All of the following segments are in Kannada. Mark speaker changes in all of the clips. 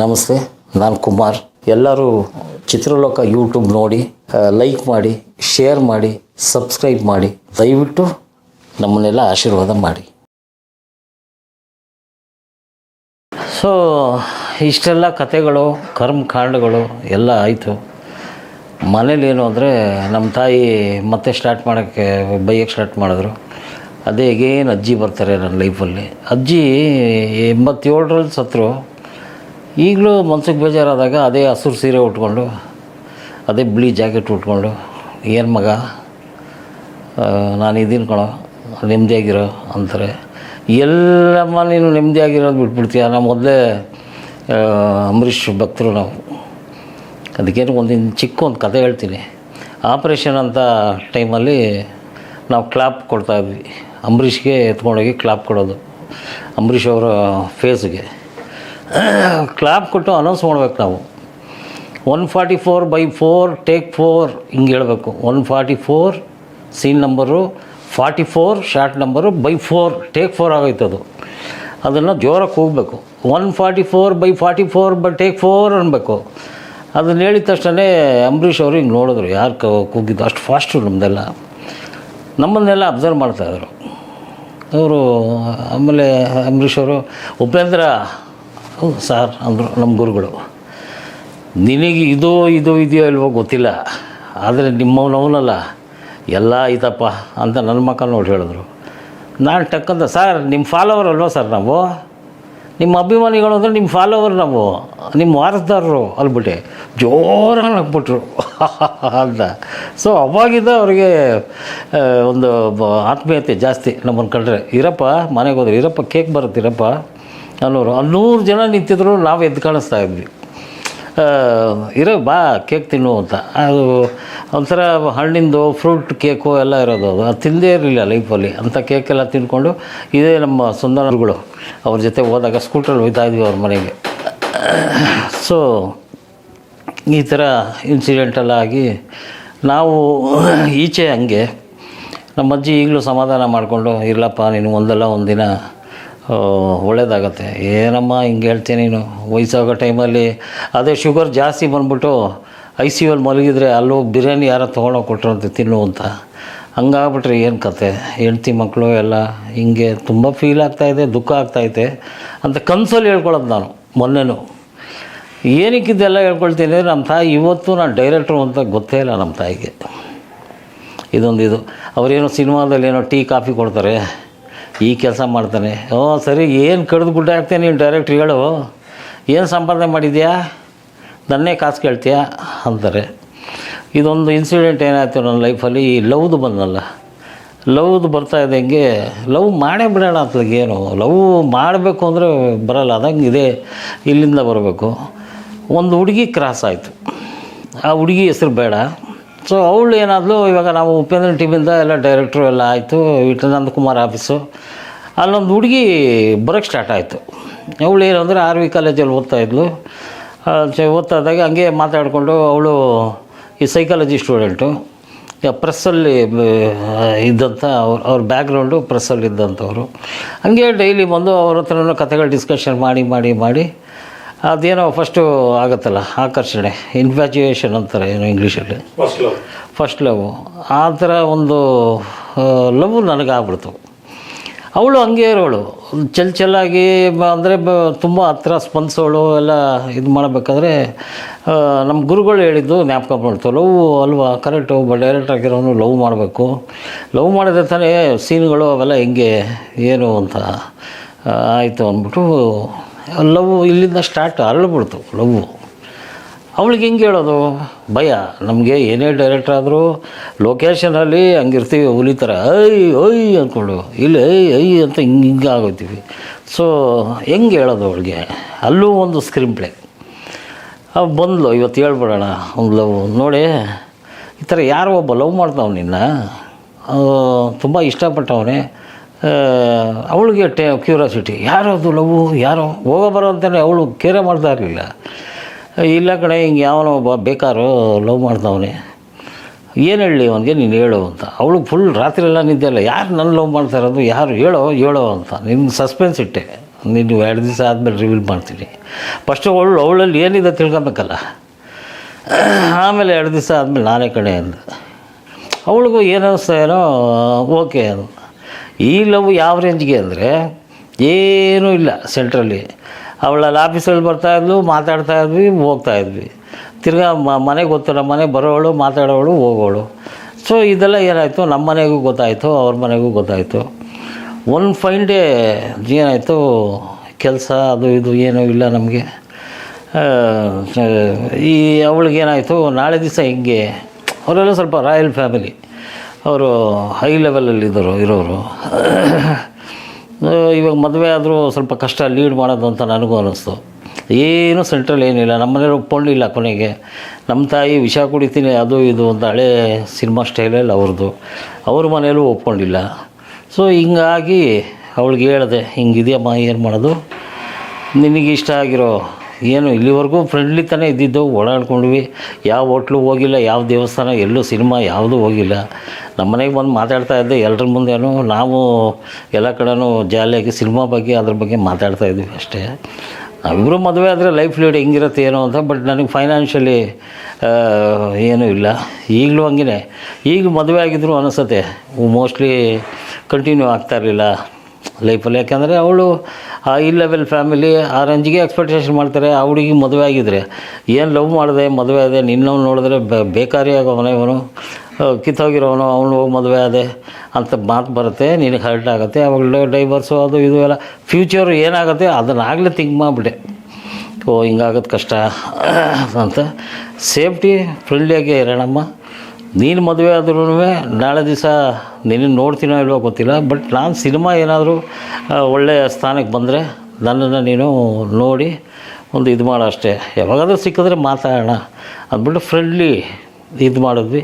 Speaker 1: ನಮಸ್ತೆ, ನಾನು ಕುಮಾರ್. ಎಲ್ಲರೂ ಚಿತ್ರಲೋಕ ಯೂಟ್ಯೂಬ್ ನೋಡಿ, ಲೈಕ್ ಮಾಡಿ, ಶೇರ್ ಮಾಡಿ, ಸಬ್ಸ್ಕ್ರೈಬ್ ಮಾಡಿ. ದಯವಿಟ್ಟು ನಮ್ಮನ್ನೆಲ್ಲ ಆಶೀರ್ವಾದ ಮಾಡಿ. ಸೊ ಇಷ್ಟೆಲ್ಲ ಕಥೆಗಳು, ಕರ್ಮಕಾಂಡಗಳು ಎಲ್ಲ ಆಯಿತು. ಮನೇಲೇನು ಅಂದರೆ ನಮ್ಮ ತಾಯಿ ಮತ್ತೆ ಸ್ಟಾರ್ಟ್ ಮಾಡೋಕ್ಕೆ ಬೈಯಕ್ಕೆ ಸ್ಟಾರ್ಟ್ ಮಾಡಿದ್ರು. ಅದೇ ಹೇಗೇನು ಅಜ್ಜಿ ಬರ್ತಾರೆ ನನ್ನ ಲೈಫಲ್ಲಿ. ಅಜ್ಜಿ 87ರಲ್ಲಿ ಸತ್ತರು. ಈಗಲೂ ಮನ್ಸಿಗೆ ಬೇಜಾರಾದಾಗ ಅದೇ ಹಸಿರು ಸೀರೆ ಉಟ್ಕೊಂಡು, ಅದೇ ಬಿಳಿ ಜಾಕೆಟ್ ಉಟ್ಕೊಂಡು, ಏನು ಮಗ ನಾನು ಇದೀನಿ ಕಣೋ, ನೆಮ್ಮದಿಯಾಗಿರೋ ಅಂತಾರೆ. ಎಲ್ಲಮ್ಮ ನೀನು ನೆಮ್ಮದಿಯಾಗಿರೋದು ಬಿಟ್ಬಿಡ್ತೀಯ. ನಾವು ಮೊದಲೇ ಅಂಬರೀಷ್ ಭಕ್ತರು ನಾವು. ಅದಕ್ಕೇನು ಚಿಕ್ಕ ಒಂದು ಕಥೆ ಹೇಳ್ತೀನಿ. ಆಪ್ರೇಷನ್ ಅಂತ ಟೈಮಲ್ಲಿ ನಾವು ಕ್ಲಾಪ್ ಕೊಡ್ತಾಯಿದ್ವಿ. ಅಂಬರೀಷ್ಗೆ ಎತ್ಕೊಂಡೋಗಿ ಕ್ಲಾಪ್ ಕೊಡೋದು, ಅಂಬರೀಷ್ ಅವರ ಫೇಸ್ಗೆ ಕ್ಲಾಪ್ ಕೊಟ್ಟು ಅನೌನ್ಸ್ ಮಾಡ್ಬೇಕು ನಾವು. 144/4 ಟೇಕ್ 4 ಹಿಂಗೆ ಹೇಳಬೇಕು. 144 ಸೀನ್ ನಂಬರು, 44 ಶಾರ್ಟ್ ನಂಬರು, /4 ಟೇಕ್ 4 ಆಗೋಯ್ತದು. ಅದನ್ನು ಜೋರಾಗಿ ಹೋಗಬೇಕು. 144/44 ಟೇಕ್ 4 ಅನ್ಬೇಕು. ಅದನ್ನು ಹೇಳಿದ ತಕ್ಷಣ ಅಂಬರೀಷ್ ಅವರು ಹಿಂಗೆ ನೋಡಿದ್ರು, ಯಾರು ಕೂಗಿದ್ದು ಅಷ್ಟು ಫಾಸ್ಟು. ನಮ್ಮನ್ನೆಲ್ಲ ಅಬ್ಸರ್ವ್ ಮಾಡ್ತಾಯಿದ್ರು ಅವರು. ಆಮೇಲೆ ಅಂಬರೀಷ್ ಅವರು, ಉಪೇಂದ್ರ ಸಾರ್ ಅಂದರು ನಮ್ಮ ಗುರುಗಳು, ನಿನಗೆ ಇದೆಯೋ ಇಲ್ವೋ ಗೊತ್ತಿಲ್ಲ, ಆದರೆ ನಿಮ್ಮವನವನಲ್ಲ ಎಲ್ಲ ಐತಪ್ಪ ಅಂತ ನನ್ನ ಮಕ್ಕ ನೋಡಿ ಹೇಳಿದ್ರು. ನಾನು ಟಕ್ಕಂತ, ಸರ್ ನಿಮ್ಮ ಫಾಲೋವರ್ ಅಲ್ವಾ ಸರ್ ನಾವು, ನಿಮ್ಮ ಅಭಿಮಾನಿಗಳು ಅಂದರೆ ನಿಮ್ಮ ಫಾಲೋವರ್, ನಾವು ನಿಮ್ಮ ವಾರಸ್ದಾರರು ಅಲ್ಬಿಟ್ಟೆ. ಜೋರಾಗಿ ನಗ್ಬಿಟ್ರು ಅಂತ. ಸೊ ಅವಾಗಿಂದ ಅವ್ರಿಗೆ ಒಂದು ಆತ್ಮೀಯತೆ ಜಾಸ್ತಿ ನಮ್ಮನ್ನು ಕಂಡ್ರೆ. ಇರಪ್ಪ ಮನೆಗೆ ಹೋದ್ರೆ, ಇರಪ್ಪ ಕೇಕ್ ಬರುತ್ತೆ ಇರಪ್ಪ ಅನ್ನೋರು. 100 ಜನ ನಿಂತಿದ್ರು, ನಾವು ಎದ್ದು ಕಾಣಿಸ್ತಾ ಇದ್ವಿ. ಬಾ ಕೇಕ್ ತಿನ್ನು ಅಂತ. ಅದು ಒಂಥರ ಹಣ್ಣಿಂದು ಫ್ರೂಟ್ ಕೇಕು ಎಲ್ಲ ಇರೋದು. ಅದು ತಿಂದೇ ಇರಲಿಲ್ಲ ಲೈಫಲ್ಲಿ. ಅಂಥ ಕೇಕೆಲ್ಲ ತಿಂದ್ಕೊಂಡು, ಇದೇ ನಮ್ಮ ಸುಂದರಗಳು ಅವ್ರ ಜೊತೆ ಹೋದಾಗ ಸ್ಕೂಟ್ರಲ್ಲಿ ಹೋಗ್ತಾಯಿದ್ವಿ ಅವ್ರ ಮನೆಗೆ. ಸೊ ಈ ಥರ ಇನ್ಸಿಡೆಂಟೆಲ್ಲ ಆಗಿ ನಾವು ಈಚೆ ಹಂಗೆ ನಮ್ಮ ಅಜ್ಜಿ ಈಗಲೂ ಸಮಾಧಾನ ಮಾಡಿಕೊಂಡು, ಇರಲಪ್ಪ ನೀನು ಒಂದಲ್ಲ ಒಂದಿನ ಒಳ್ಳೇದಾಗತ್ತೆ. ಏನಮ್ಮ ಹಿಂಗೆ ಹೇಳ್ತೀನಿ ನೀನು, ವಯಸ್ಸಾಗೋ ಟೈಮಲ್ಲಿ ಅದೇ ಶುಗರ್ ಜಾಸ್ತಿ ಬಂದ್ಬಿಟ್ಟು ICU ಮಲಗಿದ್ರೆ ಅಲ್ಲೋಗಿ ಬಿರಿಯಾನಿ ಯಾರೋ ತೊಗೊಂಡೋಗಿ ಕೊಟ್ಟರಂತೆ ತಿನ್ನು ಅಂತ. ಹಂಗಾಗ್ಬಿಟ್ರೆ ಏನು ಕತೆ. ಹೆಂಡ್ತಿ ಮಕ್ಕಳು ಎಲ್ಲ ಹಿಂಗೆ ತುಂಬ ಫೀಲ್ ಆಗ್ತಾಯಿದೆ, ದುಃಖ ಆಗ್ತಾಯಿದೆ ಅಂತ ಕನಸಲ್ಲಿ ಹೇಳ್ಕೊಳ್ಳೋದು ನಾನು. ಮೊನ್ನೆನೂ ಏನಕ್ಕಿದ್ದೆಲ್ಲ ಹೇಳ್ಕೊಳ್ತೀನಿ. ನಮ್ಮ ತಾಯಿ ಇವತ್ತು ನಾನು ಡೈರೆಕ್ಟ್ರು ಅಂತ ಗೊತ್ತೇ ಇಲ್ಲ ನಮ್ಮ ತಾಯಿಗೆ. ಇದು ಅವರೇನೋ ಸಿನಿಮಾದಲ್ಲಿ ಏನೋ ಟೀ ಕಾಫಿ ಕೊಡ್ತಾರೆ, ಈ ಕೆಲಸ ಮಾಡ್ತಾನೆ. ಸರಿ, ಏನು ಕಡ್ದು ಗುಡ್ಡ ಹಾಕ್ತೇನೆ ನೀನು ಡೈರೆಕ್ಟ್ರ್, ಹೇಳು ಏನು ಸಂಪಾದನೆ ಮಾಡಿದ್ಯಾ, ನನ್ನೇ ಕಾಸು ಕೇಳ್ತೀಯಾ ಅಂತಾರೆ. ಇದೊಂದು ಇನ್ಸಿಡೆಂಟ್ ಏನಾಯಿತು ನನ್ನ ಲೈಫಲ್ಲಿ. ಈ ಲವ್ದು ಬಂದಲ್ಲ, ಲವ್ದು ಬರ್ತಾಯಿದೆ. ಹಿಂಗೆ ಲವ್ ಮಾಡೇ ಬಿಡೋಣ ಅಂತಗೇನು, ಲವ್ ಮಾಡಬೇಕು ಅಂದರೆ ಬರೋಲ್ಲ, ಅದಂಗೆ ಇದೆ, ಇಲ್ಲಿಂದ ಬರಬೇಕು. ಒಂದು ಹುಡುಗಿ ಕ್ರಾಸ್ ಆಯಿತು. ಆ ಹುಡುಗಿ ಹೆಸರು ಬೇಡ. ಸೊ ಅವಳು ಏನಾದರೂ, ಇವಾಗ ನಾವು ಉಪೇಂದ್ರ ಟೀಮಿಂದ ಎಲ್ಲ ಡೈರೆಕ್ಟ್ರು ಎಲ್ಲ ಆಯಿತು, ನಂದಕುಮಾರ್ ಆಫೀಸು. ಅಲ್ಲೊಂದು ಹುಡುಗಿ ಬರೋಕ್ಕೆ ಸ್ಟಾರ್ಟ್ ಆಯಿತು. ಅವಳು ಏನು ಅಂದರೆ RV ಕಾಲೇಜಲ್ಲಿ ಓದ್ತಾಯಿದ್ಲು. ಓದ್ತಾಯಿದ್ದಾಗ ಹಂಗೆ ಮಾತಾಡಿಕೊಂಡು, ಅವಳು ಈ ಸೈಕಾಲಜಿ ಸ್ಟೂಡೆಂಟು, ಪ್ರೆಸ್ಸಲ್ಲಿ ಇದ್ದಂಥ ಅವ್ರ ಬ್ಯಾಕ್ಗ್ರೌಂಡು ಪ್ರೆಸ್ಸಲ್ಲಿ ಇದ್ದಂಥವ್ರು. ಹಂಗೆ ಡೈಲಿ ಬಂದು ಅವ್ರ ಹತ್ರನೂ ಕಥೆಗಳು ಡಿಸ್ಕಷನ್ ಮಾಡಿ ಅದೇನೋ ಫಸ್ಟು ಆಗುತ್ತಲ್ಲ ಆಕರ್ಷಣೆ, ಇನ್ಫ್ಯಾಚುಯೇಷನ್ ಅಂತಾರೆ ಏನೋ ಇಂಗ್ಲೀಷಲ್ಲಿ, ಫಸ್ಟ್ ಲವ್. ಆ ಥರ ಒಂದು ಲವ್ ನನಗಾಗ್ಬಿಡ್ತು. ಅವಳು ಹಂಗೆ ಇರೋಳು, ಚೆಲ್ಲಾಗಿ ಅಂದರೆ ತುಂಬ ಹತ್ರ ಸ್ಪಂದಿಸೋಳು. ಎಲ್ಲ ಇದು ಮಾಡಬೇಕಾದ್ರೆ ನಮ್ಮ ಗುರುಗಳು ಹೇಳಿದ್ದು ಜ್ಞಾಪಕ ಮಾಡ್ತು. ಲವ್ ಅಲ್ವಾ, ಕರೆಕ್ಟು, ಒಬ್ಬ ಡೈರೆಕ್ಟ್ ಆಗಿರೋನು ಲವ್ ಮಾಡಬೇಕು. ಲವ್ ಮಾಡಿದ್ರೆ ತಾನೇ ಸೀನ್ಗಳು ಅವೆಲ್ಲ ಹೆಂಗೆ ಏನು ಅಂತ ಆಯಿತು ಅಂದ್ಬಿಟ್ಟು ಲವ್ ಇಲ್ಲಿಂದ ಸ್ಟಾರ್ಟ್ ಅರಳ್ಬಿಡ್ತು ಲವ್ವು. ಅವಳಿಗೆ ಹೆಂಗೆ ಹೇಳೋದು, ಭಯ. ನಮಗೆ ಏನೇ ಡೈರೆಕ್ಟರ್ ಆದರೂ ಲೊಕೇಶನಲ್ಲಿ ಹಂಗಿರ್ತೀವಿ, ಹುಲಿ ಥರ ಐ ಅಂದ್ಕೊಂಡು, ಇಲ್ಲ ಐ ಅಂತ ಹಿಂಗೆ ಆಗೋಗ್ತೀವಿ. ಸೊ ಹೆಂಗೆ ಹೇಳೋದು ಅವಳಿಗೆ. ಅಲ್ಲೂ ಒಂದು ಸ್ಕ್ರೀನ್ ಪ್ಲೇ. ಅವು ಬಂದ್ಲು, ಇವತ್ತು ಹೇಳ್ಬಿಡೋಣ ಒಂದು ಲವ್ ನೋಡಿ, ಈ ಥರ ಯಾರೋ ಒಬ್ಬ ಲವ್ ಮಾಡ್ತಾವ ನಿನ್ನ, ತುಂಬ ಇಷ್ಟಪಟ್ಟವನೇ. ಅವಳಿಗೆ ಕ್ಯೂರಿಯಾಸಿಟಿ, ಯಾರದು ಲವ್ವು, ಯಾರೋ ಹೋಗೋ ಬರೋ ಅಂತಲೇ ಅವಳು ಕೇರೆ ಮಾಡ್ತಾ ಇರಲಿಲ್ಲ. ಇಲ್ಲ ಕಡೆ ಹಿಂಗೆ ಯಾವನೋ ಒಬ್ಬ ಬೇಕಾರೋ ಲವ್ ಮಾಡ್ತಾವನೆ, ಏನು ಹೇಳಲಿ ಅವನಿಗೆ, ನೀನು ಹೇಳು ಅಂತ. ಅವಳು ಫುಲ್ ರಾತ್ರಿ ಎಲ್ಲ ನಿದ್ದೆ ಇಲ್ಲ, ಯಾರು ನನ್ನ ಲವ್ ಮಾಡ್ತಾ ಇರೋದು, ಯಾರು ಹೇಳೋ ಅಂತ ನಿನ್ನ ಸಸ್ಪೆನ್ಸ್ ಇಟ್ಟೆ ನೀನು 2 ದಿವಸ ಆದಮೇಲೆ ರಿವೀಲ್ ಮಾಡ್ತೀನಿ. ಫಸ್ಟು ಅವಳಲ್ಲಿ ಏನಿದೆ ತಿಳ್ಕೊಬೇಕಲ್ಲ. ಆಮೇಲೆ 2 ದಿವಸ ಆದಮೇಲೆ ನಾನೇ ಕಣೆ ಅಂದೆ. ಅವಳಿಗೂ ಏನೋ ಓಕೆ ಅದು. ಈ ಲವ್ ಯಾವ ರೇಂಜ್ಗೆ ಅಂದರೆ ಏನೂ ಇಲ್ಲ ಸೆಂಟ್ರಲ್ಲಿ. ಅವಳಲ್ಲಿ ಆಫೀಸಲ್ಲಿ ಬರ್ತಾಯಿದ್ಲು, ಮಾತಾಡ್ತಾಯಿದ್ವಿ, ಹೋಗ್ತಾಯಿದ್ವಿ. ತಿರ್ಗಾ ಮನೆಗೆ ಗೊತ್ತು, ನಮ್ಮ ಮನೆಗೆ ಬರೋವಳು, ಮಾತಾಡೋವಳು, ಹೋಗೋಳು. ಸೊ ಇದೆಲ್ಲ ಏನಾಯಿತು, ನಮ್ಮ ಮನೆಗೂ ಗೊತ್ತಾಯಿತು, ಅವ್ರ ಮನೆಗೂ ಗೊತ್ತಾಯಿತು. ಒಂದು ಫೈನ್ ಡೇ ಏನಾಯಿತು, ಕೆಲಸ ಅದು ಇದು ಏನೂ ಇಲ್ಲ ನಮಗೆ. ಈ ಅವಳಿಗೇನಾಯಿತು, ನಾಳೆ ದಿವಸ ಹಿಂಗೆ ಅವರೆಲ್ಲ ಸ್ವಲ್ಪ ರಾಯಲ್ ಫ್ಯಾಮಿಲಿ, ಅವರು ಹೈ ಲೆವೆಲಲ್ಲಿದ್ದರು ಇರೋರು. ಇವಾಗ ಮದುವೆ ಆದರೂ ಸ್ವಲ್ಪ ಕಷ್ಟ ಲೀಡ್ ಮಾಡೋದು ಅಂತ ನನಗೂ ಅನ್ನಿಸ್ತು. ಏನು ಸೆಂಟ್ರಲ್ ಏನಿಲ್ಲ, ನಮ್ಮ ಮನೇಲಿ ಒಪ್ಕೊಂಡಿಲ್ಲ. ಕೊನೆಗೆ ನಮ್ಮ ತಾಯಿ ವಿಷ ಕುಡಿತೀನಿ ಅದು ಇದು ಅಂತ ಹಳೆ ಸಿನಿಮಾ ಸ್ಟೈಲಲ್ಲಿ ಅವ್ರದ್ದು, ಅವ್ರ ಮನೇಲೂ ಒಪ್ಕೊಂಡಿಲ್ಲ. ಸೊ ಹಿಂಗಾಗಿ ಅವಳಿಗೆ ಹೇಳಿದೆ, ಹಿಂಗಿದೆಯಮ್ಮ, ಏನು ಮಾಡೋದು, ನಿನಗೆ ಇಷ್ಟ ಆಗಿರೋ ಏನು ಇಲ್ಲಿವರೆಗೂ ಫ್ರೆಂಡ್ಲಿ ತಾನೇ ಇದ್ದಿದ್ದು, ಓಡಾಡ್ಕೊಂಡ್ವಿ, ಯಾವ ಹೋಟ್ಲು ಹೋಗಿಲ್ಲ, ಯಾವ ದೇವಸ್ಥಾನ, ಎಲ್ಲೂ ಸಿನಿಮಾ ಯಾವುದೂ ಹೋಗಿಲ್ಲ. ನಮ್ಮ ಮನೆಗೆ ಬಂದು ಮಾತಾಡ್ತಾ ಇದ್ದೆ ಎಲ್ಲರ ಮುಂದೆನೂ. ನಾವು ಎಲ್ಲ ಕಡೆನೂ ಜಾಲಿಯಾಗಿ ಸಿನಿಮಾ ಬಗ್ಗೆ ಅದ್ರ ಬಗ್ಗೆ ಮಾತಾಡ್ತಾಯಿದ್ವಿ ಅಷ್ಟೇ. ನಾವಿಬ್ಬರು ಮದುವೆ ಆದರೆ ಲೈಫ್ ಲೀಡ್ ಹೆಂಗಿರುತ್ತೆ ಏನೋ ಅಂತ. ಬಟ್ ನನಗೆ ಫೈನಾನ್ಷಿಯಲಿ ಏನೂ ಇಲ್ಲ. ಈಗಲೂ ಹಂಗೆ, ಈಗ ಮದುವೆ ಆಗಿದ್ರು ಅನಿಸುತ್ತೆ ಮೋಸ್ಟ್ಲಿ ಕಂಟಿನ್ಯೂ ಆಗ್ತಾಯಿರಲಿಲ್ಲ ಲೈಫಲ್ಲಿ. ಯಾಕೆಂದರೆ ಅವಳು ಹೈ ಲೆವೆಲ್ ಫ್ಯಾಮಿಲಿ, ಆ ರೇಂಜಿಗೆ ಎಕ್ಸ್ಪೆಕ್ಟೇಷನ್ ಮಾಡ್ತಾರೆ. ಆ ಹುಡುಗಿ ಮದುವೆ ಆಗಿದ್ರೆ ಏನು ಲವ್ ಮಾಡಿದೆ, ಮದುವೆ ಆದೆ, ನಿನ್ನವ್ನು ನೋಡಿದ್ರೆ ಬೇಕಾರಿ ಆಗೋವನೇ, ಅವನು ಕಿತ್ತೋಗಿರೋವನು, ಅವನು ಹೋಗಿ ಮದುವೆ ಆದೆ ಅಂತ ಮಾತು ಬರುತ್ತೆ, ನಿನಗೆ ಹರ್ಟ್ ಆಗುತ್ತೆ. ಅವಾಗಲೇ ಡೈವರ್ಸು ಅದು ಇದು ಎಲ್ಲ ಫ್ಯೂಚರು ಏನಾಗುತ್ತೆ ಅದನ್ನಾಗಲೇ ಥಿಂಕ್ ಮಾಡಿಬಿಟ್ಟೆ. ಓ ಹಿಂಗಾಗೋದು ಕಷ್ಟ ಅಂತ. ಸೇಫ್ಟಿ ಫ್ರೆಂಡ್ಲಿಯಾಗಿ ಇರೋಣಮ್ಮ. ನೀನು ಮದುವೆ ಆದ್ರೂ ನಾಳೆ ದಿವಸ ನಿನ್ನ ನೋಡ್ತೀನೋ ಇಲ್ವೋ ಗೊತ್ತಿಲ್ಲ, ಬಟ್ ನಾನು ಸಿನಿಮಾ ಏನಾದರೂ ಒಳ್ಳೆಯ ಸ್ಥಾನಕ್ಕೆ ಬಂದರೆ ನನ್ನನ್ನು ನೀನು ನೋಡಿ ಒಂದು ಇದು ಮಾಡೋ ಅಷ್ಟೇ. ಯಾವಾಗಾದರೂ ಸಿಕ್ಕಿದ್ರೆ ಮಾತಾಡೋಣ ಅಂದ್ಬಿಟ್ಟು ಫ್ರೆಂಡ್ಲಿ ಇದು ಮಾಡಿದ್ವಿ.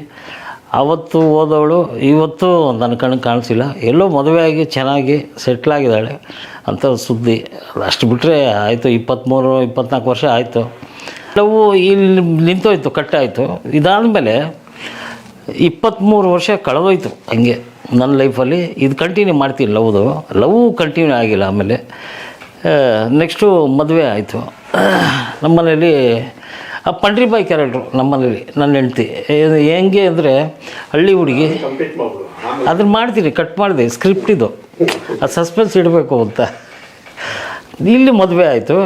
Speaker 1: ಆವತ್ತು ಹೋದವಳು ಇವತ್ತು ನನ್ನ ಕಣ್ಣಿಗೆ ಕಾಣಿಸಿಲ್ಲ. ಎಲ್ಲೋ ಮದುವೆಯಾಗಿ ಚೆನ್ನಾಗಿ ಸೆಟ್ಲಾಗಿದ್ದಾಳೆ ಅಂತ ಸುದ್ದಿ. ಅಷ್ಟು ಬಿಟ್ಟರೆ ಆಯಿತು. 23-24 ವರ್ಷ ಆಯಿತು. ಲವ್ ಇಲ್ಲಿ ನಿಂತೋಯ್ತು, ಕಟ್ಟಾಯಿತು. ಇದಾದಮೇಲೆ 23 ವರ್ಷ ಕಳೆದೋಯ್ತು ಹಂಗೆ ನನ್ನ ಲೈಫಲ್ಲಿ. ಇದು ಕಂಟಿನ್ಯೂ ಮಾಡ್ತೀನಿ, ಲವ್ ಕಂಟಿನ್ಯೂ ಆಗಿಲ್ಲ. ಆಮೇಲೆ ನೆಕ್ಸ್ಟು ಮದುವೆ ಆಯಿತು. ನಮ್ಮ ಮನೇಲಿ ಆ ಪಂಡ್ರಿಬಾಯಿ ಕ್ಯಾರೆಕ್ಟ್ರು ನಮ್ಮ ಮನೇಲಿ ನನ್ನ ಹೆಂಡ್ತಿ. ಹೆಂಗೆ ಅಂದರೆ ಹಳ್ಳಿ ಹುಡುಗಿ, ಅದನ್ನು ಮಾಡ್ತೀನಿ, ಕಟ್ ಮಾಡಿದೆ ಸ್ಕ್ರಿಪ್ಟ್ ಇದು, ಆ ಸಸ್ಪೆನ್ಸ್ ಇಡಬೇಕು ಅಂತ. ಇಲ್ಲಿ ಮದುವೆ ಆಯಿತು.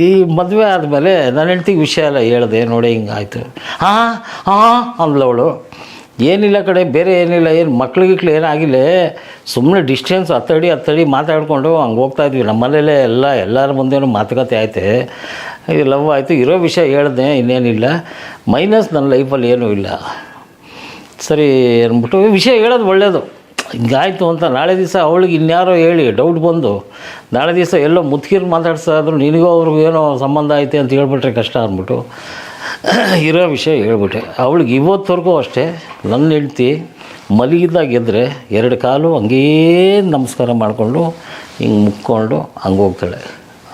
Speaker 1: ಈ ಮದುವೆ ಆದಮೇಲೆ ನನ್ನ ಹೆಂಡ್ತಿಗೆ ವಿಷಯ ಎಲ್ಲ ಹೇಳಿದೆ, ನೋಡಿ ಹಿಂಗಾಯಿತು. ಅಂದ್ಲವಳು. ಏನಿಲ್ಲ ಕಡೆ, ಬೇರೆ ಏನಿಲ್ಲ, ಏನು ಮಕ್ಳಿಗಿಕ್ಳು ಏನಾಗಿಲ್ಲ, ಸುಮ್ಮನೆ ಡಿಸ್ಟೆನ್ಸ್ 10 ಅಡಿ ಮಾತಾಡಿಕೊಂಡು ಹಂಗೆ ಹೋಗ್ತಾಯಿದ್ವಿ. ನಮ್ಮ ಮನೇಲೇ ಎಲ್ಲರ ಮುಂದೆನೂ ಮಾತುಕತೆ ಆಯ್ತು, ಇದು ಲವ್ ಆಯಿತು. ಇರೋ ವಿಷಯ ಹೇಳಿದೆ, ಇನ್ನೇನಿಲ್ಲ, ಮೈನಸ್ ನನ್ನ ಲೈಫಲ್ಲಿ ಏನೂ ಇಲ್ಲ. ಸರಿ ಅಂದ್ಬಿಟ್ಟು ವಿಷಯ ಹೇಳೋದು ಒಳ್ಳೆಯದು, ಹಿಂಗಾಯ್ತು ಅಂತ. ನಾಳೆ ದಿವಸ ಅವಳಿಗೆ ಇನ್ಯಾರೋ ಹೇಳಿ ಡೌಟ್ ಬಂದು ನಾಳೆ ದಿವಸ ಎಲ್ಲೋ ಮುತ್ಕೀರು ಮಾತಾಡ್ಸಾದ್ರು ನಿನಗೂ ಅವ್ರಿಗೂ ಏನೋ ಸಂಬಂಧ ಐತೆ ಅಂತ ಹೇಳ್ಬಿಟ್ರೆ ಕಷ್ಟ ಅಂದ್ಬಿಟ್ಟು ಇರೋ ವಿಷಯ ಹೇಳ್ಬಿಟ್ಟೆ. ಅವಳಿಗೆ ಇವತ್ತವರೆಗೂ ಅಷ್ಟೇ, ನನ್ನ ಹೆಂಡ್ತಿ ಮಲಗಿದ್ದಾಗೆದ್ದರೆ 2 ಕಾಲು ಹಂಗೇ ನಮಸ್ಕಾರ ಮಾಡಿಕೊಂಡು ಹಿಂಗೆ ಮುಕ್ಕೊಂಡು ಹಂಗೆ ಹೋಗ್ತಾಳೆ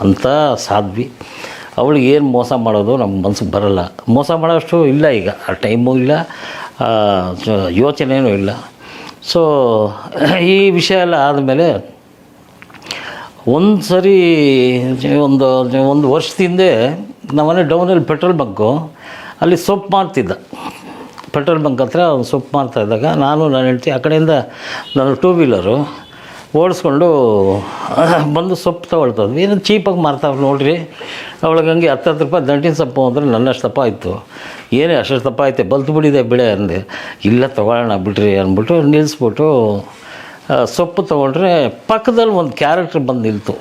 Speaker 1: ಅಂತ ಸಾಧ್ವಿ. ಅವಳಿಗೆ ಏನು ಮೋಸ ಮಾಡೋದು ನಮ್ಮ ಮನ್ಸಿಗೆ ಬರೋಲ್ಲ. ಮೋಸ ಮಾಡೋಷ್ಟು ಇಲ್ಲ ಈಗ, ಆ ಟೈಮು ಇಲ್ಲ, ಯೋಚನೆಯೂ ಇಲ್ಲ. ಸೊ ಈ ವಿಷಯ ಎಲ್ಲ ಆದಮೇಲೆ ಒಂದು ಸರಿ ಒಂದು ವರ್ಷದ ಹಿಂದೆ ನಮ್ಮನೆ ಡೌನಲ್ಲಿ ಪೆಟ್ರೋಲ್ ಬಂಕು, ಅಲ್ಲಿ ಸೊಪ್ಪು ಮಾರ್ತಿದ್ದ. ಪೆಟ್ರೋಲ್ ಬಂಕ್ ಹತ್ರ ಒಂದು ಸೊಪ್ಪು ಮಾರ್ತಾಯಿದ್ದಾಗ ನಾನು ನನ್ನ ಹೆಂಡ್ತಿ ಆ ಕಡೆಯಿಂದ ನನ್ನ 2 ವೀಲರು ಓಡಿಸ್ಕೊಂಡು ಬಂದು ಸೊಪ್ಪು ತೊಗೊಳ್ತದ್ವಿ. ಏನೋ ಚೀಪಾಗಿ ಮಾರ್ತಾವೆ ನೋಡ್ರಿ. ಅವಳಿಗೆ ಹಂಗೆ 10 ರೂಪಾಯಿ ದಂಟಿನ ಸೊಪ್ಪು ಅಂದರೆ ನನ್ನಷ್ಟು ದಪ್ಪ ಇತ್ತು. ಏನೇ ಅಷ್ಟು ದಪ್ಪ ಐತೆ, ಬಲ್ತು ಬಿಡಿದೆ ಬೆಳೆ ಅಂದೆ. ಇಲ್ಲ ತೊಗೊಳ್ಳೋಣ ಬಿಡ್ರಿ ಅಂದ್ಬಿಟ್ಟು ನಿಲ್ಲಿಸ್ಬಿಟ್ಟು ಸೊಪ್ಪು ತೊಗೊಂಡ್ರೆ ಪಕ್ಕದಲ್ಲಿ ಒಂದು ಕ್ಯಾರೆಕ್ಟರ್ ಬಂದು ನಿಲ್ತು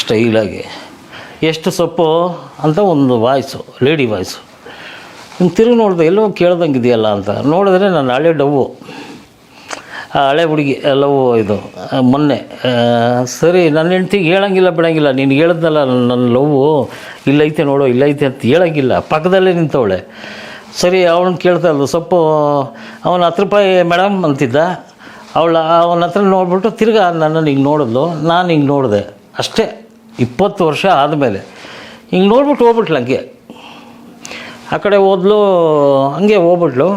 Speaker 1: ಸ್ಟೈಲಾಗಿ. ಎಷ್ಟು ಸೊಪ್ಪು ಅಂತ ಒಂದು ವಾಯ್ಸು, ಲೇಡಿ ವಾಯ್ಸು. ಹಿಂಗೆ ತಿರುಗಿ ನೋಡಿದೆ, ಎಲ್ಲೋ ಕೇಳ್ದಂಗೆ ಇದೆಯಲ್ಲ ಅಂತ ನೋಡಿದ್ರೆ ನನ್ನ ಹಳೆ ಡವ್ವು, ಆ ಹಳೆ ಹುಡುಗಿ ಲವ್ ಇದು ಮೊನ್ನೆ. ಸರಿ ನನ್ನ ಹೆಂಡ್ತಿಗೆ ಹೇಳೋಂಗಿಲ್ಲ ಬಿಡೋಂಗಿಲ್ಲ, ನೀನು ಹೇಳಿದ್ನಲ್ಲ ನನ್ನ ಲವ್ವು ಇಲ್ಲೈತೆ ನೋಡು, ಇಲ್ಲೈತೆ ಅಂತ ಹೇಳೋಂಗಿಲ್ಲ, ಪಕ್ಕದಲ್ಲೇ ನಿಂತವಳೆ. ಸರಿ ಅವಳನ್ನ ಕೇಳ್ತಾ ಇದ್ಲು ಸೊಪ್ಪು. ಅವನು 10 ರೂಪಾಯಿ ಮೇಡಮ್ ಅಂತಿದ್ದ. ಅವನ ಹತ್ರ ನೋಡ್ಬಿಟ್ಟು ತಿರ್ಗಾ ನನ್ನನ್ನು ಹಿಂಗೆ ನೋಡಿದ್ಲು, ನಾನು ಹಿಂಗೆ ನೋಡಿದೆ ಅಷ್ಟೇ. 20 ವರ್ಷ ಆದಮೇಲೆ ಹಿಂಗೆ ನೋಡ್ಬಿಟ್ಟು ಹೋಗ್ಬಿಟ್ಲು. ಹಂಗೆ ಆ ಕಡೆ ಹೋದ್ಲು, ಹಂಗೆ ಹೋಗ್ಬಿಟ್ಲು.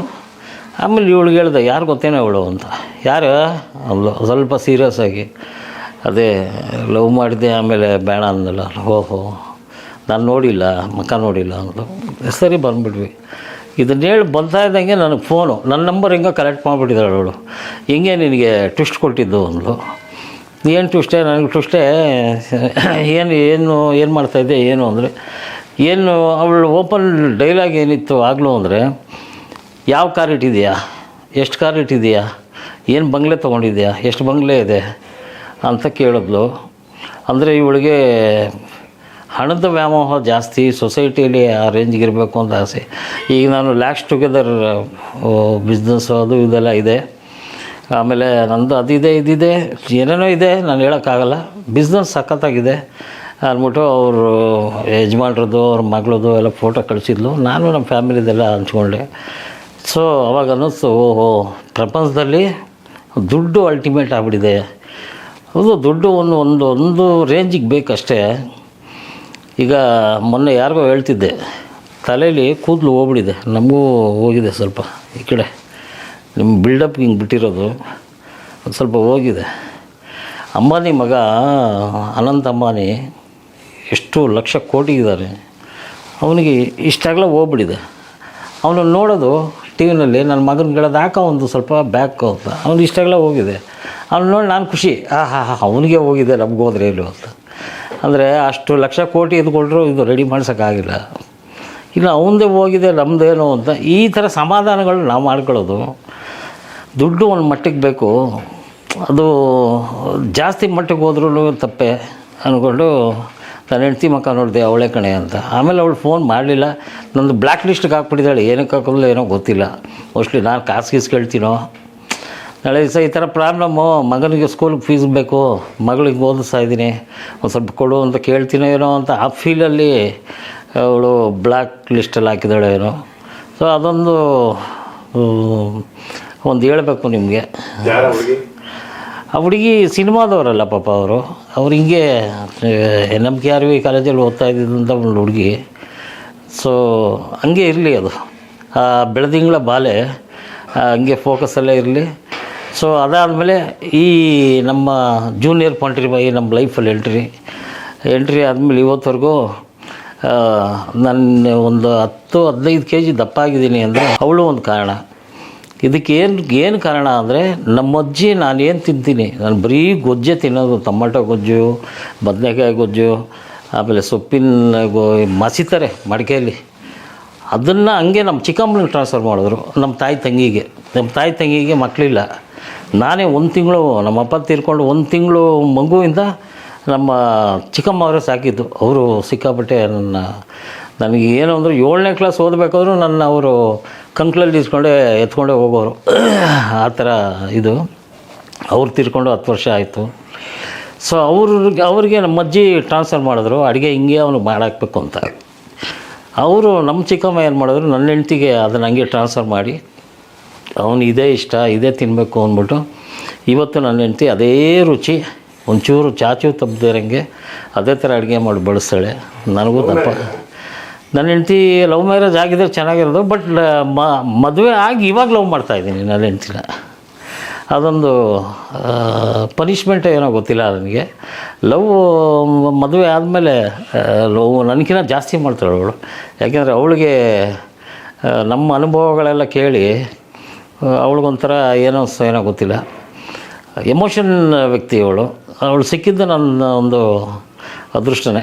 Speaker 1: ಆಮೇಲೆ ಇವಳಿಗೆ ಹೇಳ್ದೆ, ಯಾರು ಗೊತ್ತೇನೋ ಇವಳು ಅಂತ. ಯಾರು ಅಂದ್ಲು ಸ್ವಲ್ಪ ಸೀರಿಯಸ್ ಆಗಿ. ಅದೇ ಲವ್ ಮಾಡಿದೆ, ಆಮೇಲೆ ಬೇಡ ಅಂದಲ್ಲ. ಓಹೋ, ನಾನು ನೋಡಿಲ್ಲ, ಮುಖ ನೋಡಿಲ್ಲ ಅಂದು. ಸರಿ ಬಂದುಬಿಟ್ವಿ. ಇದನ್ನ ಹೇಳಿ ಬರ್ತಾ ಇದ್ದಂಗೆ ನನಗೆ ಫೋನು, ನನ್ನ ನಂಬರ್ ಹೆಂಗೆ ಕಲೆಕ್ಟ್ ಮಾಡಿಬಿಟ್ಟಿದ್ದಾಳೆ ಅವಳು. ಹಿಂಗೆ ನಿನಗೆ ಟ್ವಿಸ್ಟ್ ಕೊಟ್ಟಿದ್ದು ಅಂದ್ಲು. ಏನು ಟ್ವಿಸ್ಟೇ? ನನಗೆ ಟ್ವಿಸ್ಟೇ ಏನು ಮಾಡ್ತಾಯಿದ್ದೆ ಏನು ಅಂದರೆ, ಏನು ಅವಳು ಓಪನ್ ಡೈಲಾಗ್ ಏನಿತ್ತು ಆಗಲೂ ಅಂದರೆ, ಯಾವ ಕಾರ್ ಇಟ್ಟಿದೆಯಾ, ಎಷ್ಟು ಕಾರ್ ಇಟ್ಟಿದೆಯಾ, ಏನು ಬಂಗ್ಲೆ ತೊಗೊಂಡಿದ್ಯಾ, ಎಷ್ಟು ಬಂಗ್ಲೆ ಇದೆ ಅಂತ ಕೇಳಿದ್ಲು. ಅಂದರೆ ಇವಳಿಗೆ ಹಣದ ವ್ಯಾಮೋಹ ಜಾಸ್ತಿ, ಸೊಸೈಟಿಯಲ್ಲಿ ಆ ರೇಂಜಿಗೆ ಇರಬೇಕು ಅಂತ ಆಸೆ. ಈಗ ನಾನು ಲ್ಯಾಕ್ಸ್ ಟುಗೆದರ್ ಬಿಸ್ನೆಸ್ಸು ಅದು ಇದೆಲ್ಲ ಇದೆ, ಆಮೇಲೆ ನಂದು ಅದಿದೆ ಇದಿದೆ ಏನೇನೋ ಇದೆ, ನಾನು ಹೇಳೋಕ್ಕಾಗಲ್ಲ. ಬಿಸ್ನೆಸ್ ಸಖತ್ತಾಗಿದೆ ಅಂದ್ಬಿಟ್ಟು ಅವರು ಯಜಮಾನ್ರದ್ದು ಅವ್ರ ಮಗಳದ್ದು ಎಲ್ಲ ಫೋಟೋ ಕಳಿಸಿದ್ಲು. ನಾನು ನಮ್ಮ ಫ್ಯಾಮಿಲಿದೆಲ್ಲ ಹಂಚ್ಕೊಂಡೆ. ಸೊ ಅವಾಗ ಅನ್ನಿಸ್ತು, ಓಹೋ, ಪ್ರಪಂಚದಲ್ಲಿ ದುಡ್ಡು ಅಲ್ಟಿಮೇಟ್ ಆಗಿಬಿಟ್ಟಿದೆ. ಹೌದು, ದುಡ್ಡು ಒಂದು ರೇಂಜಿಗೆ ಬೇಕಷ್ಟೇ. ಈಗ ಮೊನ್ನೆ ಯಾರಿಗೋ ಹೇಳ್ತಿದ್ದೆ, ತಲೆಯಲ್ಲಿ ಕೂದಲು ಹೋಗ್ಬಿಟ್ಟಿದೆ, ನಮಗೂ ಹೋಗಿದೆ ಸ್ವಲ್ಪ ಈ ಕಡೆ. ನಿಮ್ಮ ಬಿಲ್ಡಪ್ ಹಿಂಗೆ ಬಿಟ್ಟಿರೋದು ಒಂದು ಸ್ವಲ್ಪ ಹೋಗಿದೆ. ಅಂಬಾನಿ ಮಗ ಅನಂತ್ ಅಂಬಾನಿ ಎಷ್ಟು ಲಕ್ಷ ಕೋಟಿ ಇದ್ದಾರೆ, ಅವನಿಗೆ ಇಷ್ಟಾಗಲೇ ಹೋಗ್ಬಿಟ್ಟಿದೆ. ಅವನು ನೋಡೋದು ಟಿ ವಿನಲ್ಲಿ, ನನ್ನ ಮಗನ ಗಿಡದ ಹಾಕ ಒಂದು ಸ್ವಲ್ಪ ಬ್ಯಾಕ್ ಅಂತ, ಅವ್ನು ಇಷ್ಟಾಗಲೇ ಹೋಗಿದೆ. ಅವ್ನು ನೋಡಿ ನಾನು ಖುಷಿ, ಅವನಿಗೆ ಹೋಗಿದೆ, ನಮ್ಗೆ ಹೋದ್ರೆ ಇಲ್ಲೋ ಅಂತ. ಅಂದರೆ ಅಷ್ಟು ಲಕ್ಷ ಕೋಟಿ ಇದ್ಕೊಂಡ್ರು ಇದು ರೆಡಿ ಮಾಡ್ಸೋಕ್ಕಾಗಿಲ್ಲ. ಇಲ್ಲ ಅವನದೇ ಹೋಗಿದೆ, ನಮ್ಮದೇನೋ ಅಂತ ಈ ಥರ ಸಮಾಧಾನಗಳು ನಾವು ಮಾಡ್ಕೊಳ್ಳೋದು. ದುಡ್ಡು ಒಂದು ಮಟ್ಟಿಗೆ ಬೇಕು, ಅದು ಜಾಸ್ತಿ ಮಟ್ಟಿಗೆ ಹೋದ್ರೂ ತಪ್ಪೆ ಅಂದ್ಕೊಂಡು ನಾನು ಹೆಂಡ್ತಿ ಮಕ್ಕ ನೋಡಿದೆ, ಅವಳೇ ಕಣೆ ಅಂತ. ಆಮೇಲೆ ಅವಳು ಫೋನ್ ಮಾಡಲಿಲ್ಲ, ನಂದು ಬ್ಲ್ಯಾಕ್ ಲಿಸ್ಟ್ಗೆ ಹಾಕ್ಬಿಟ್ಟಿದ್ದಾಳೆ. ಏನಕ್ಕೆ ಹಾಕೋದು ಏನೋ ಗೊತ್ತಿಲ್ಲ. ಮೋಸ್ಟ್ಲಿ ನಾನು ಕಾಸು ಕೇಳ್ತೀನೋ. ನಾಳೆ ದಿವಸ ಈ ಥರ ಪ್ರಾಬ್ಲಮ್ಮು, ಮಗನಿಗೆ ಸ್ಕೂಲ್ಗೆ ಫೀಸ್ ಬೇಕು, ಮಗಳಿಗೆ ಓದಿಸ್ತಾ ಇದ್ದೀನಿ, ಒಂದು ಸ್ವಲ್ಪ ಕೊಡು ಅಂತ ಕೇಳ್ತೀನೋ ಏನೋ ಅಂತ ಆ ಫೀಲಲ್ಲಿ ಅವಳು ಬ್ಲ್ಯಾಕ್ ಲಿಸ್ಟಲ್ಲಿ ಹಾಕಿದ್ದಾಳೆ ಏನೋ. ಸೊ ಅದೊಂದು ಹೇಳಬೇಕು ನಿಮಗೆ. ಆ ಹುಡುಗಿ ಸಿನಿಮಾದವರಲ್ಲ ಪಾಪ ಅವ್ರು ಹಿಂಗೆ NMKRV ಕಾಲೇಜಲ್ಲಿ ಓದ್ತಾ ಇದ್ದಿದ್ದಂಥ ಒಂದು ಹುಡುಗಿ. ಸೊ ಹಂಗೆ ಇರಲಿ, ಅದು ಆ ಬೆಳದಿಂಗಳ ಬಾಲೆ ಹಂಗೆ ಫೋಕಸಲ್ಲೇ ಇರಲಿ. ಸೊ ಅದಾದಮೇಲೆ ಈ ನಮ್ಮ ಜೂನಿಯರ್ ಪಾಂಟ್ರಿ ಬಾಯಿ ನಮ್ಮ ಲೈಫಲ್ಲಿ ಎಂಟ್ರಿ ಆದಮೇಲೆ ಇವತ್ತವರೆಗೂ ನಾನು ಒಂದು 10-15 kg ದಪ್ಪ ಆಗಿದ್ದೀನಿ ಅಂದರೆ ಅವಳು ಒಂದು ಕಾರಣ. ಇದಕ್ಕೆ ಏನು ಕಾರಣ ಅಂದರೆ, ನಮ್ಮ ಅಜ್ಜಿ ನಾನೇನು ತಿಂತೀನಿ, ನಾನು ಬರೀ ಗೊಜ್ಜೆ ತಿನ್ನೋದು, ಟೊಮಾಟೊ ಗೊಜ್ಜು, ಬದನೆಕಾಯಿ ಗೊಜ್ಜು, ಆಮೇಲೆ ಸೊಪ್ಪಿನ ಮಸಿತಾರೆ ಮಡಿಕೆಯಲ್ಲಿ. ಅದನ್ನು ಹಂಗೆ ನಮ್ಮ ಚಿಕ್ಕಮ್ಮನಿಗೆ ಟ್ರಾನ್ಸ್ಫರ್ ಮಾಡಿದ್ರು. ನಮ್ಮ ತಾಯಿ ತಂಗಿಗೆ ಮಕ್ಕಳಿಲ್ಲ. ನಾನೇ 1 ತಿಂಗಳು, ನಮ್ಮ ಅಪ್ಪ ತೀರ್ಕೊಂಡು 1 ತಿಂಗಳು ಮಗುವಿಂದ ನಮ್ಮ ಚಿಕ್ಕಮ್ಮ ಅವರೇ ಸಾಕಿದ್ದು. ಅವರು ಸಿಕ್ಕಾಪಟ್ಟೆ ನನಗೆ ಏನು ಅಂದರೆ 7ನೇ ಕ್ಲಾಸ್ ಓದಬೇಕಾದ್ರೂ ನನ್ನ ಅವರು ಕಂಕ್ಳಲ್ಲಿ ಎತ್ಕೊಂಡೇ ಹೋಗೋರು. ಆ ಥರ ಇದು. ಅವ್ರು ತೀರ್ಕೊಂಡು 10 ವರ್ಷ ಆಯಿತು. ಸೊ ಅವ್ರಿಗೆ ನಮ್ಮ ಅಜ್ಜಿ ಟ್ರಾನ್ಸ್ಫರ್ ಮಾಡಿದ್ರು, ಅಡುಗೆ ಹಿಂಗೆ ಅವ್ನಿಗೆ ಮಾಡಾಕಬೇಕು ಅಂತ. ಅವರು ನಮ್ಮ ಚಿಕ್ಕಮ್ಮ ಏನು ಮಾಡಿದ್ರು, ನನ್ನ ಹೆಂಡ್ತಿಗೆ ಅದನ್ನು ಹಂಗೆ ಟ್ರಾನ್ಸ್ಫರ್ ಮಾಡಿ, ಅವನು ಇದೇ ಇಷ್ಟ, ಇದೇ ತಿನ್ನಬೇಕು ಅಂದ್ಬಿಟ್ಟು ಇವತ್ತು ನನ್ನ ಹೆಂಡ್ತಿ ಅದೇ ರುಚಿ, ಒಂಚೂರು ಚಾಚು ತಪ್ಪದಿರಂಗೆ ಅದೇ ಥರ ಅಡುಗೆ ಮಾಡಿ ಬಳಸ್ತಾಳೆ. ನನಗೂ ದಪ್ಪ. ನನ್ನ ಹೆಂಡ್ತಿ ಲವ್ ಮ್ಯಾರೇಜ್ ಆಗಿದ್ರೆ ಚೆನ್ನಾಗಿರೋದು, ಬಟ್ ಮದುವೆ ಆಗಿ ಇವಾಗ ಲವ್ ಮಾಡ್ತಾಯಿದ್ದೀನಿ ನನ್ನ ಹೆಂಡ್ತಿನ. ಅದೊಂದು ಪನಿಷ್ಮೆಂಟ್ ಏನೋ ಗೊತ್ತಿಲ್ಲ ನನಗೆ. ಮದುವೆ ಆದಮೇಲೆ ಲವ್ ನನಗಿಂತ ಜಾಸ್ತಿ ಮಾಡ್ತಾಳೆ ಅವಳು. ಯಾಕೆಂದರೆ ಅವಳಿಗೆ ನಮ್ಮ ಅನುಭವಗಳೆಲ್ಲ ಕೇಳಿ ಅವಳಿಗೊಂಥರ ಏನೋ ಗೊತ್ತಿಲ್ಲ, ಎಮೋಷನ್ ವ್ಯಕ್ತಿ ಅವಳು ಸಿಕ್ಕಿದ್ದು ನನ್ನ ಒಂದು ಅದೃಷ್ಟನೇ.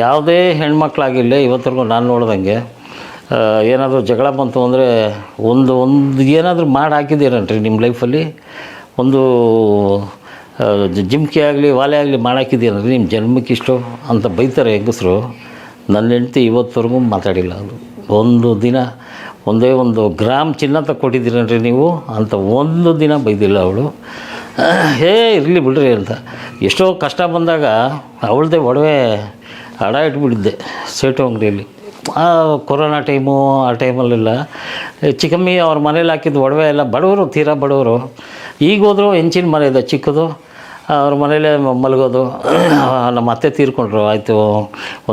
Speaker 1: ಯಾವುದೇ ಹೆಣ್ಮಕ್ಳಾಗಿಲ್ಲ ಇವತ್ತರೆಗೂ ನಾನು ನೋಡ್ದಂಗೆ ಏನಾದರೂ ಜಗಳ ಬಂತು ಅಂದರೆ ಒಂದು ಏನಾದರೂ ಮಾಡಿ ಹಾಕಿದ್ದೀರನ್ರಿ ನಿಮ್ಮ ಲೈಫಲ್ಲಿ, ಒಂದು ಜಿಮ್ಕಿ ಆಗಲಿ ವಾಲೆ ಆಗಲಿ ಮಾಡಾಕಿದ್ದೀರನ್ರಿ ನಿಮ್ಮ ಜನ್ಮಕ್ಕಿಷ್ಟು ಅಂತ ಬೈತಾರೆ ಹೆಂಗಸರು. ನನ್ನ ಹೆಂಡ್ತಿ ಇವತ್ತವರೆಗೂ ಮಾತಾಡಿಲ್ಲ. ಅದು ಒಂದು ದಿನ ಒಂದೇ 1 ಗ್ರಾಮ್ ಚಿನ್ನ ಕೊಟ್ಟಿದ್ದೀರನ್ರಿ ನೀವು ಅಂತ ಒಂದು ದಿನ ಬೈದಿಲ್ಲ ಅವಳು. ಇರಲಿ ಬಿಡ್ರಿ ಅಂತ. ಎಷ್ಟೋ ಕಷ್ಟ ಬಂದಾಗ ಅವಳದೇ ಒಡವೆ ಹಡ ಇಟ್ಬಿಟ್ಟಿದ್ದೆ ಸೇಟು ಅಂಗಡಿಯಲ್ಲಿ. ಕೊರೋನಾ ಟೈಮು, ಆ ಟೈಮಲ್ಲೆಲ್ಲ ಚಿಕ್ಕಮ್ಮಿ ಅವ್ರ ಮನೇಲಿ ಹಾಕಿದ್ದು ಒಡವೆ ಎಲ್ಲ ಬಡವರು, ತೀರಾ ಬಡವರು. ಈಗ ಹೋದ್ರು ಹೆಂಚಿನ ಮನೆ ಇದೆ ಚಿಕ್ಕದು, ಅವ್ರ ಮನೇಲೇ ಮಲಗೋದು. ನಮ್ಮ ಅತ್ತೆ ತೀರ್ಕೊಂಡ್ರು, ಆಯಿತು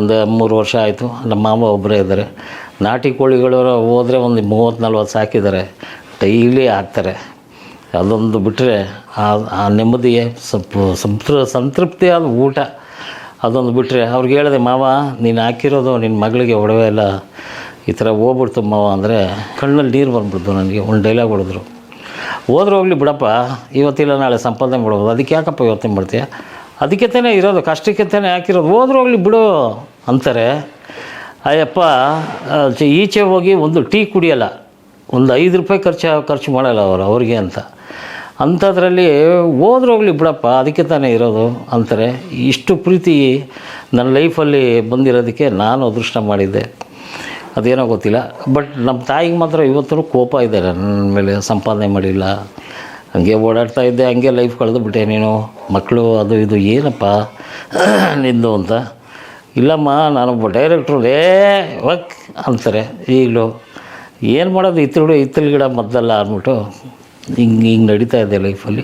Speaker 1: ಒಂದು 3 ವರ್ಷ ಆಯಿತು. ನಮ್ಮ ಮಾಮ ಒಬ್ಬರೇ ಇದ್ದಾರೆ. ನಾಟಿ ಕೋಳಿಗಳು ಹೋದರೆ ಒಂದು 30-40 ಸಾಕಿದ್ದಾರೆ, ಡೈಲಿ ಹಾಕ್ತಾರೆ. ಅದೊಂದು ಬಿಟ್ಟರೆ ಆ ನೆಮ್ಮದಿಯೇ ಸಂತೃಪ್ತಿಯಾದ ಊಟ ಅದೊಂದು ಬಿಟ್ಟರೆ ಅವ್ರಿಗೆ ಹೇಳಿದೆ, ಮಾವ ನೀನು ಹಾಕಿರೋದು ನಿನ್ನ ಮಗಳಿಗೆ ಒಡವೆ ಎಲ್ಲ ಈ ಥರ ಹೋಗ್ಬಿಡ್ತು ಮಾವ ಅಂದರೆ ಕಣ್ಣಲ್ಲಿ ನೀರು ಬಂದ್ಬಿಡ್ತು ನನಗೆ. ಒಂದು ಡೈಲಾಗ್ ಹೊಡೆದ್ರು, ಹೋದ್ರೆ ಹೋಗಲಿ ಬಿಡಪ್ಪ, ಇವತ್ತಿಲ್ಲ ನಾಳೆ ಸಂಪಾದನೆ ಮಾಡ್ಬೋದು, ಅದಕ್ಕೆ ಯಾಕಪ್ಪ ಯೋಚನೆ ಮಾಡ್ತೀಯ, ಅದಕ್ಕೆ ತಾನೇ ಇರೋದು, ಕಷ್ಟಕ್ಕೆ ತಾನೇ ಹಾಕಿರೋದು, ಹೋದ್ರೆ ಹೋಗಲಿ ಬಿಡು ಅಂತಾರೆ. ಅಯ್ಯಪ್ಪ ಈಚೆ ಹೋಗಿ ಒಂದು ಟೀ ಕುಡಿಯೋಲ್ಲ, ಒಂದು 5 ರೂಪಾಯಿ ಖರ್ಚು ಮಾಡಲ್ಲ ಅವ್ರಿಗೆ ಅಂತ. ಅಂಥದ್ರಲ್ಲಿ ಹೋದ್ರೆ ಹೋಗಲಿ ಬಿಡಪ್ಪ, ಅದಕ್ಕೆ ತಾನೇ ಇರೋದು ಅಂತಾರೆ. ಇಷ್ಟು ಪ್ರೀತಿ ನನ್ನ ಲೈಫಲ್ಲಿ ಬಂದಿರೋದಕ್ಕೆ ನಾನು ಅದೃಷ್ಟ ಮಾಡಿದ್ದೆ, ಅದೇನೋ ಗೊತ್ತಿಲ್ಲ. ಬಟ್ ನಮ್ಮ ತಾಯಿಗೆ ಮಾತ್ರ ಇವತ್ತೂ ಕೋಪ ಇದೆ ನನ್ನ ಮೇಲೆ. ಸಂಪಾದನೆ ಮಾಡಿಲ್ಲ, ಹಂಗೆ ಓಡಾಡ್ತಾ ಇದ್ದೆ, ಹಂಗೆ ಲೈಫ್ ಕಳೆದು ಬಿಟ್ಟೆ ನೀನು, ಮಕ್ಕಳು ಅದು ಇದು ಏನಪ್ಪ ನಿಂದು ಅಂತ. ಇಲ್ಲಮ್ಮ ನಾನೊಬ್ಬ ಡೈರೆಕ್ಟ್ರು ವಕ್ ಅಂತಾರೆ. ಈಗಲೂ ಏನು ಮಾಡೋದು, ಹಿತ್ತಲು ಗಿಡ ಮದ್ದಲ್ಲ ಅಂದ್ಬಿಟ್ಟು ಹಿಂಗೆ ನಡೀತಾ ಇದೆ ಲೈಫಲ್ಲಿ.